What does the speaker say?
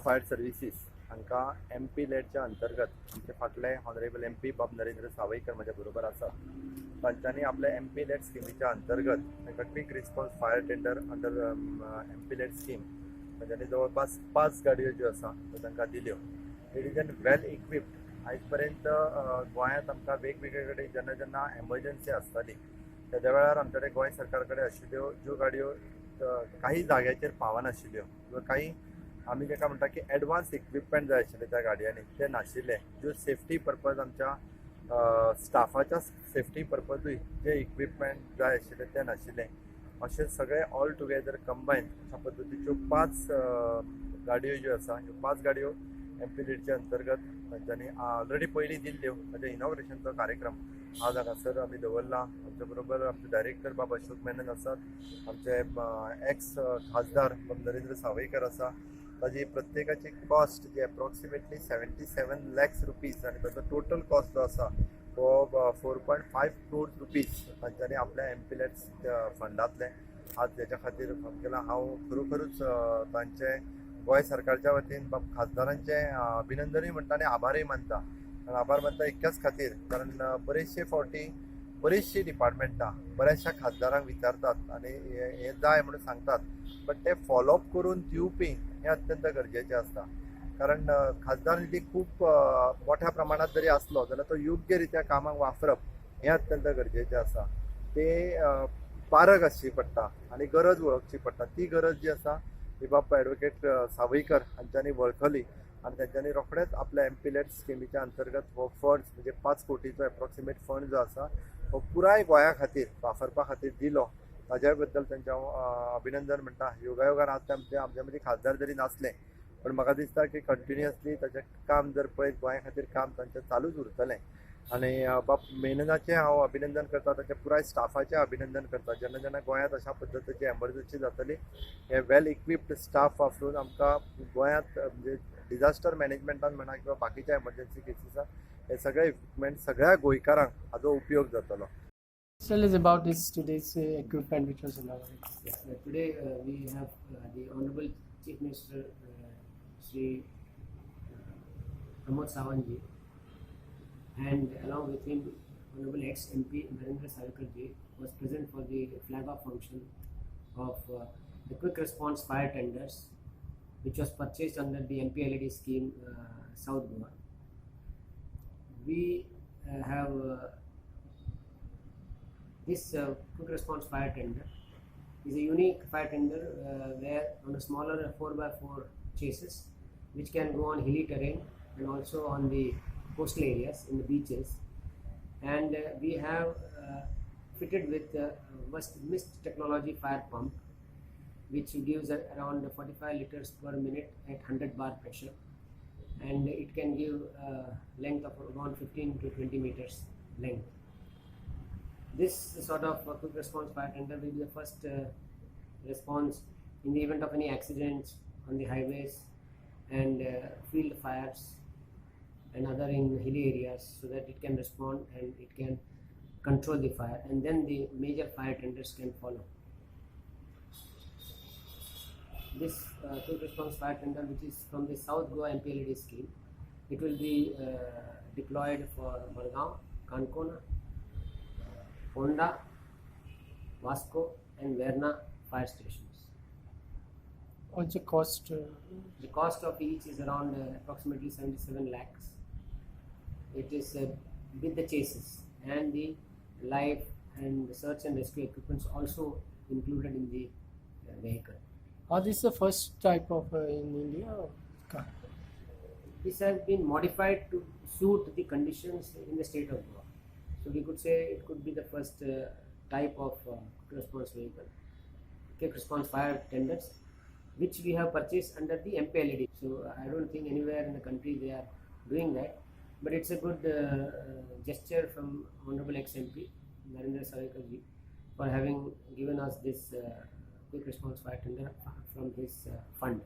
Fire services हांकां MP-लेडच्या अंतर्गत आमचे फाटले ऑनरेबल MP बाब नरेंद्र सावयकर म्हज्या बरोबर आसा. तांच्यांनी आपल्या MP-लेड स्किमीच्या अंतर्गत तांकां quick response fire tender under MP-लेड स्कीम तांच्यांनी जवळपास 5 गाडयो ज्यो आसा त्यो तांकां दिल्यो. It is an well equipped. आयज पर्यंत गोंयांत आमकां वेगवेगळे कडेन जेन्ना जेन्ना एमर्जन्सी आसताली त्या वेळार आमचे कडेन गोंय सरकार कडेन आशिल्ल्यो ज्यो गाडयो काही जाग्याचेर पावनाशिल्ल्यो किंवा काही आमी जेका म्हणटा की एडवान्स इक्विपमेंट जाय आशिल्ले त्या गाडयांनी ते नाशिल्ले. ज्यो सेफ्टी पर्पज आमच्या स्टाफाच्या सेफ्टी पर्पजूय जे इक्विपमेंट जाय आशिल्ले ते नाशिल्ले. अशें सगळे ऑल टुगेदर कंबायन अशा पद्दतीच्यो 5 गाडयो ज्यो आसा ह्यो 5 गाडयो MP-लेडच्या अंतर्गत तांच्यांनी ऑलरेडी पयलीं दिल्ल्यो. ताच्या इनॉग्रेशनचो कार्यक्रम आज हांगासर आमी दवरला. आमच्या बरोबर आमचे डायरेक्टर बाब अशोक मेनन आसात, आमचे एक्स खासदार बाब नरेंद्र सावयकर आसा. ताजी प्रत्येकाची कॉस्ट जी एप्रॉक्सिमेटली 77 lakhs रुपीज आनी ताचो टोटल कॉस्ट जो आसा तो 4.5 crores रुपीज तांच्यांनी आपल्या MP-लेड फंडांतले आज तेच्या खातीर केला. हांव खरोखरूच तांचे गोंय सरकारच्या वतीन बाब खासदारांचे अभिनंदनूय म्हणटा आनी आभारय मानता. आभार मानता इतक्याच खातीर कारण बरेचशे फावटी बरीचशी डिपार्टमेंटां बऱ्याचशा खासदारांक विचारतात आनी हे जाय म्हणून सांगतात, बट ते फॉलोअप करून दिवपी हे अत्यंत गरजेचें आसता. कारण खासदार निधी खूब मोठ्या प्रमाणात जरी आसलो जाल्यार तो योग्य रित्या कामाक वापरप हे अत्यंत गरजेचें आसा. ते पारख आसची पडटा आनी गरज वळखची पडटा. ती गरज जी आसा ही बाब ॲडवोकेट सावयकर हांच्यांनी वळखली आनी तांच्यांनी रोखडेच आपल्या MP-लेड स्किमीच्या अंतर्गत हो फंड्स म्हणजे 5 कोटीचो एप्रॉक्सिमेट फंड जो आसा हो पुराय गोंया खातीर वापरपा खातीर दिलो. ताज्या बद्दल तांचें हांव अभिनंदन म्हणटा. योगायोगान आज आमच्या मदीं खासदार जरी नासले पण म्हाका दिसता की कंटिन्युअसली ताचें काम जर पळयत गोंया खातीर काम तांचें चालूच उरतलें. आनी बाब मेननाचें हांव अभिनंदन करता, ताच्या पुराय स्टाफाचें अभिनंदन करता. जेन्ना जेन्ना गोंयांत अशा पद्दतीची एमर्जन्सी जातली हे वेल इक्विप्ड स्टाफ वापरून आमकां गोंयांत म्हणजे डिजास्टर मॅनेजमेंटान म्हणा किंवा बाकीच्या एमर्जन्सी केसीसान हे सगळे इक्विपमेंट सगळ्या गोंयकारांक हाचो उपयोग जातलो. Tell us about this today's equipment which was inaugurated. Yes, today we have the Honorable Chief Minister Shri Pramod Sawant ji, and along with him Honorable ex-MP Narendra Savikar ji was present for the flag-off function of the quick response fire tenders which was purchased under the MP-LED scheme South Goa. We have this quick response fire tender is a unique fire tender where on a smaller 4x4 chases which can go on hilly terrain and also on the coastal areas in the beaches, and we have fitted with mist technology fire pump which gives around 45 liters per minute at 100 bar pressure, and it can give length of around 15 to 20 meters length. This sort of quick response fire tender will be the first response in the event of any accidents on the highways and field fires and other in hilly areas, so that it can respond and it can control the fire, and then the major fire tenders can follow. This quick response fire tender, which is from the South Goa MP-LED scheme, it will be deployed for Margaon, Kankona, Honda, Vasco and Verna fire stations. What's the cost? The cost of each is around approximately 77 lakhs. It is with the chases and the life and the search and rescue equipments also included in the vehicle. Are this the first type of in India? Car? This has been modified to suit the conditions in the state of Goa. So we could say it could be the first type of quick response vehicle, quick response fire tenders, which we have purchased under the MP-LED. So I don't think anywhere in the country they are doing that, but it's a good gesture from Honorable ex-MP Narendra Savikar ji for having given us this quick response fire tender from his fund.